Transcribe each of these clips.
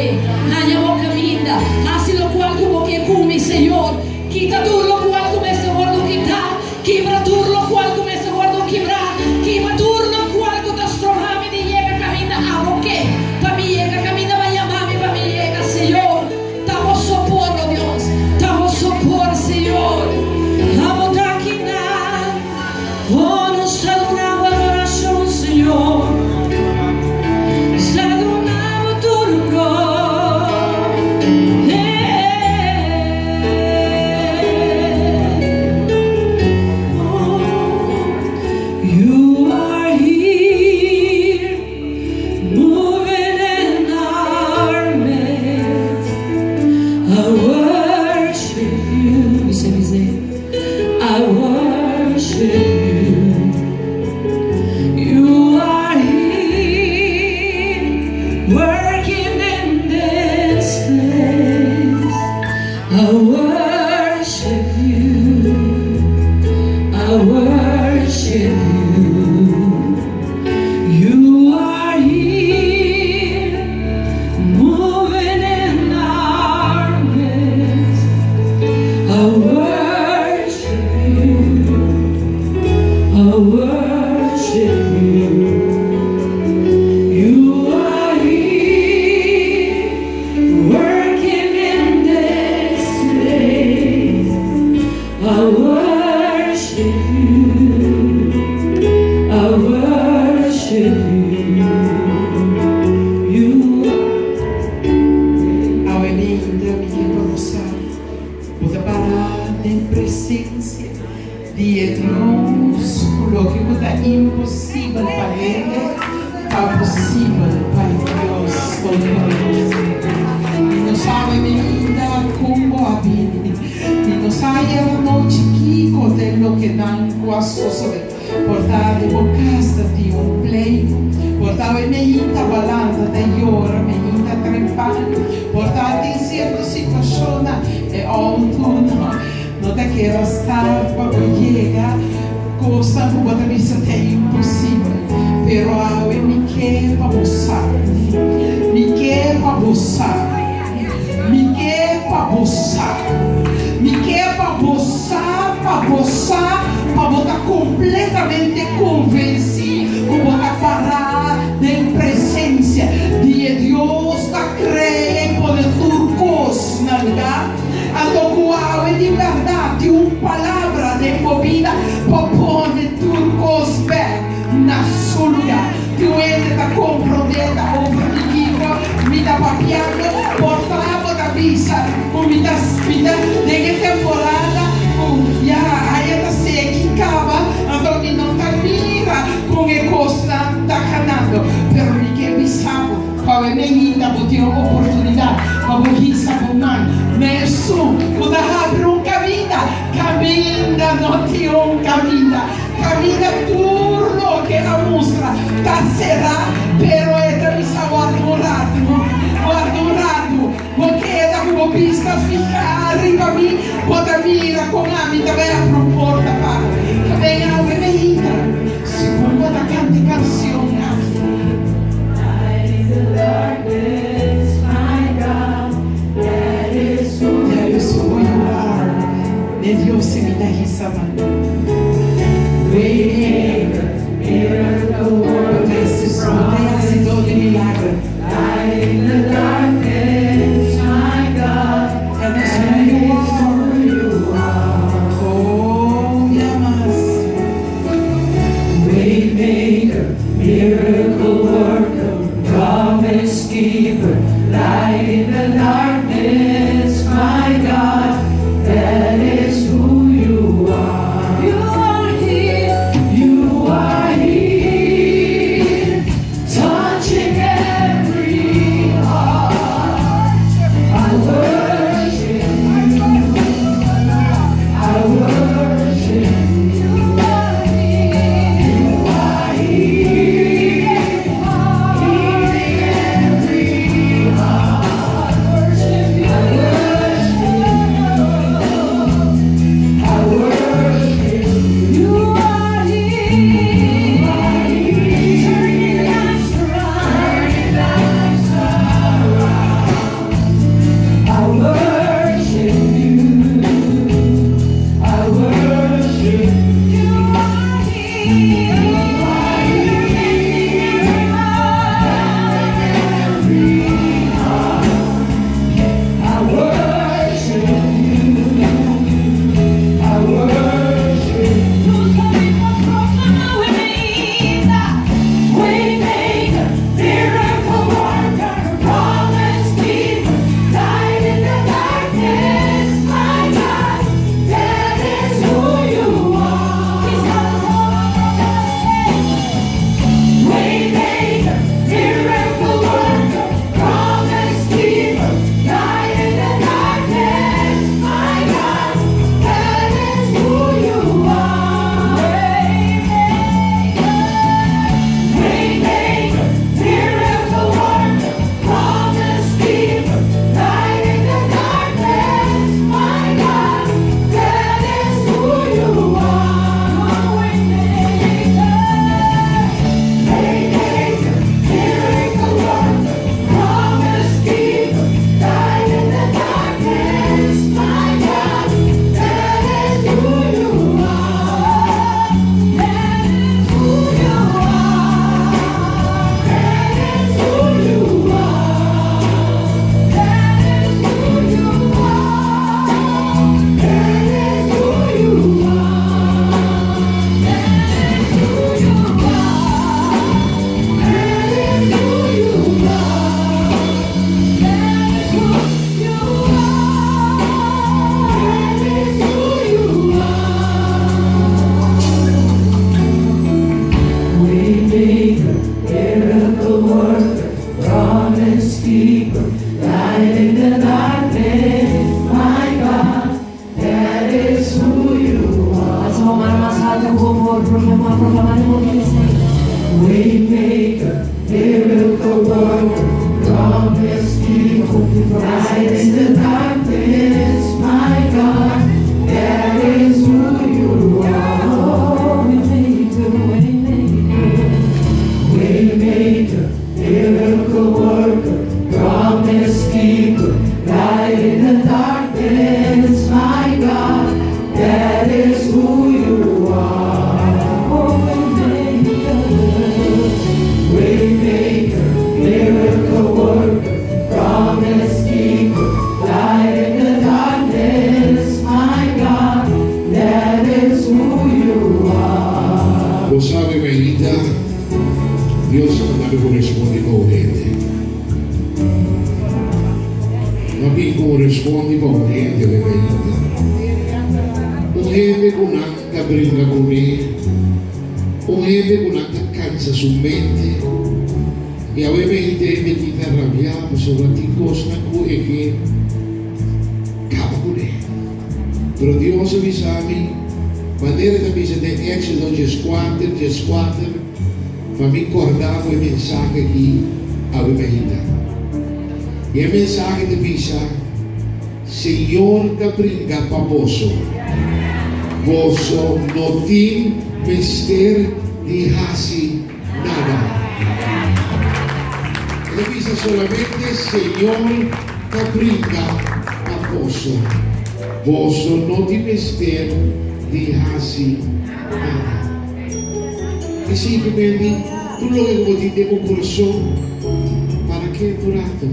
Yahweh. Hanya mo kaminda. Hasil lo kual ko ke kumi Señor. Kita tur lo kual ko me se guardo kita. Kibra tur lo kual ko me se guardo kibra. Kiba tur lo kual ko ta strohami di llega kaminda aboke. Pa mi llega kaminda vaya mami pa mi llega Señor. Tamo socorro Dios. Tamo socorro Señor. Amo takina. Oh, nos está una adoración Señor. keeper, light in the darkness, my God, that is who you are. Alza la mano más alta como proclamaremos quién es Él. Waymaker, miracle worker, promise keeper, light in the darkness, my God, that is who you are. Waymaker, miracle worker, promise keeper, light in the darkness, my God, that is who you are. Waymaker, miracle worker, promise keeper, light in the darkness, my God, that is who you are. Lo sabe, Benita, Dios no me corresponde con gente. No mi corresponde con gente, Benita. Un gente con alta brinda con me, un gente con alta cansa su mente, e ovviamente mi ti arrabbiamo sopra ti cosa che cava con me. Però Dios avisami, maneira da missa de Éxodo 14, ma mi ricordavo il messaggio che aveva dato. E il messaggio di missa, Signor che brinda pa vosso non tin mister di hasi nada. E la missa solamente Signor che brinda pa vosso non tin mister di hasi nada. E simplemente tutto lo que como dice con corazón, ¿para qué durado?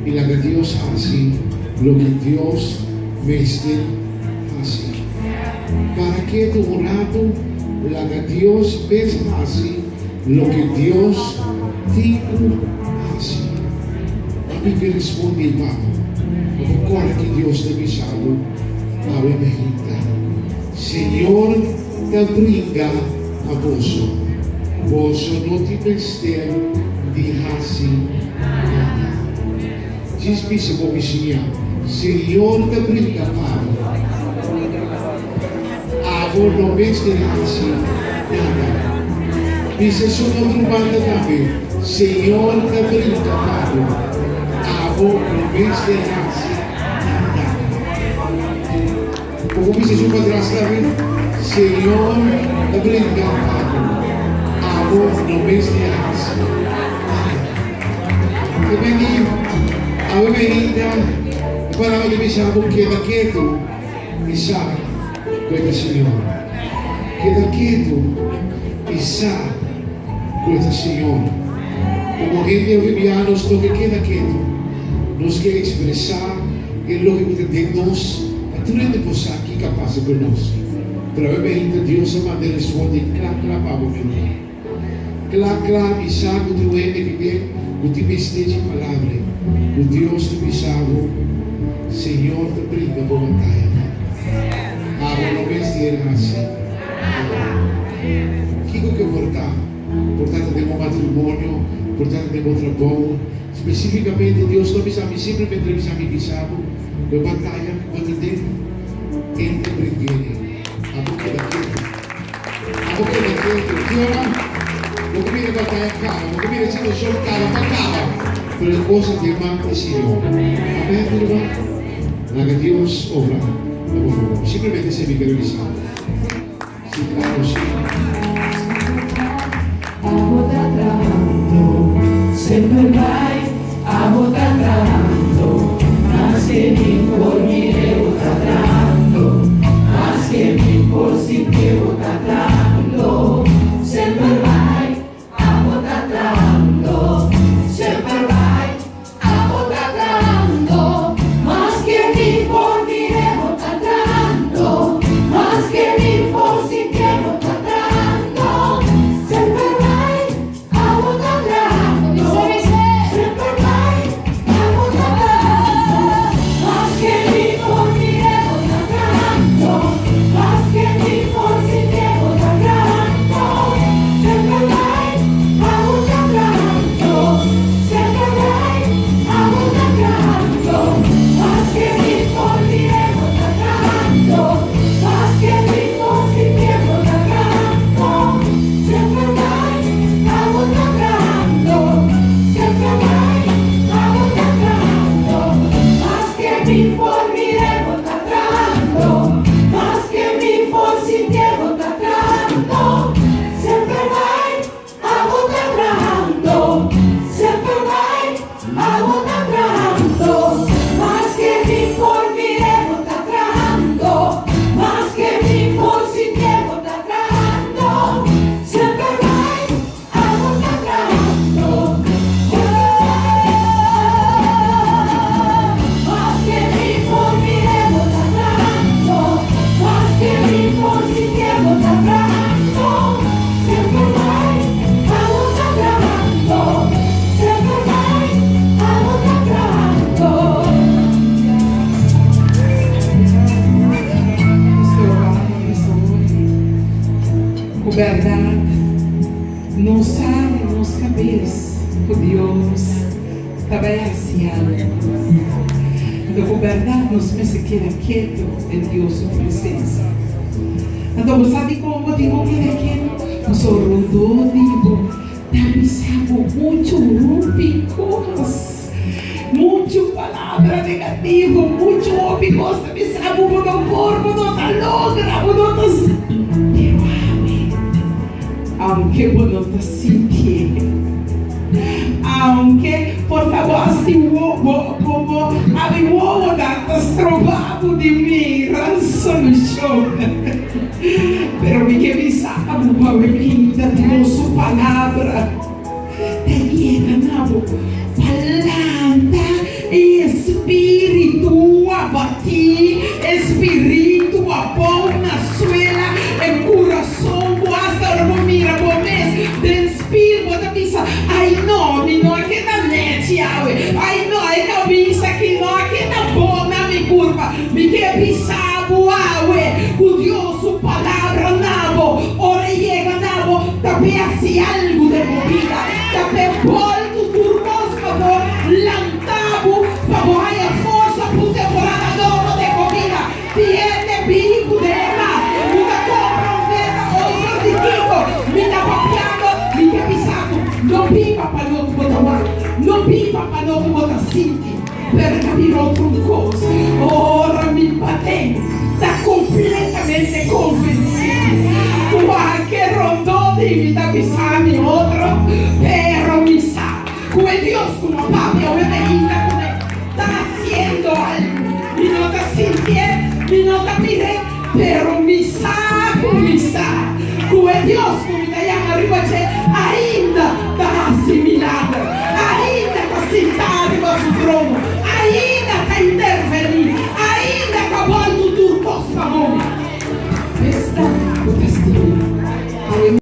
Y la que Dios hace, lo que Dios me esté hace. ¿Para qué durado? La que Dios me hace, lo que Dios digo hace. A mí que responde el Papa, recuerda que Dios te avisado, ave mejita. Señor, te brinda a vosso non ti mester di hasi nada. Ci spisa come signore, Signor te brinda Pablo, avo non mester hasi nada. Mi se sono trovata da me, Signor te brinda Pablo, avo non mester hasi nada. Come se sono atrás da me, Signor te brinda Pablo, no bestia hasi. E quindi aveva parlava di pensavo che da quieto e sa questa signora, che da quieto e sa questa signora. Como gente viviano sto che queda quieto, nos quer expressar e lo que de nós, a tu gente possa aqui capaz por nós. Pero obviamente Deus a maneira responde claro para o meu. Claro, e sabe o teu ente que vem, o teu esteja palavra, o Deus te pisavo, Senhor te brinda com a caia. Agora não vem ser assim. Kiko que portanto de um matrimônio, portanto de um trabalho, especificamente Deus não pisava, simplesmente pisava e pisava, com batalha, contra Deus, ele te brinda. A boca daquele, que ora? Porque viene batalha cara, porque viene siendo solo cara, ma cara, pero es cosa que manda el Señor. Amén, hermano. La que Dios obra, por favor. Simplemente se me quiere avisar. Sí, claro, sí. Agua tratando, sempre vai, agua tratando, mas que me por mim eu tratando, mas que me por si que eu tratando, sempre vai. Sempre vai, amo tratando, mas que mi por mi emo tratando, mas que mi por si que emo tratando, sempre vai, amo tratando, sempre vai, amo tratando, mas que mi por amo tanto, más que mi formiremo tanto, más que mi formiremo tanto, sempre mai amo tanto, más que mi formiremo tanto, más que mi formiremo tanto, sempre mai amo tanto, sempre mai amo tanto. Com verdade, não sabe nos cabelos, com Deus, trabalhando. Então, com verdade, nos se queda quieto em Deus, sua presença. Então, sabe como digo que é quieto? Nós rodou, digo, pensamos muito rúpicos, muito palavra negativa, muito óbvio, pensamos por um corpo, não está logra, não está. Aunque vos no te sintiera, aunque por favor si vos avevo trovato di me la soluzione, pero mi che vi sabu pavimenta di sua palavra, te llenamos palanta e espírito abati, espírito abom na suela, e coração guasta mira bomes, del spirito da pisa, ai no, mi no che da neti ave, ai no, e da pisa che no che da bona mi curva, mi che pisabu ave, cu Dios su palabra nabo, ora llega nabo, da peasi algo de movida, da pe bol tu turmos pavo, lantabu, pavo hai a forza pu temporada dono de comida, tiene bico de más, una compra un vera o sordichico, mi da papiano, mi che pisato, non viva panotu botawai, non viva panotu botasinti, per capire altro cosa, ora mi patente, sta completamente convencido, tu anche rondò di vita pisani otro, pero mi sa, come Dios como papi o venida come está haciendo algo, mi no te sintiere, mi no te mire, pero mi sa, come Dios come te llama arriba c'è ainda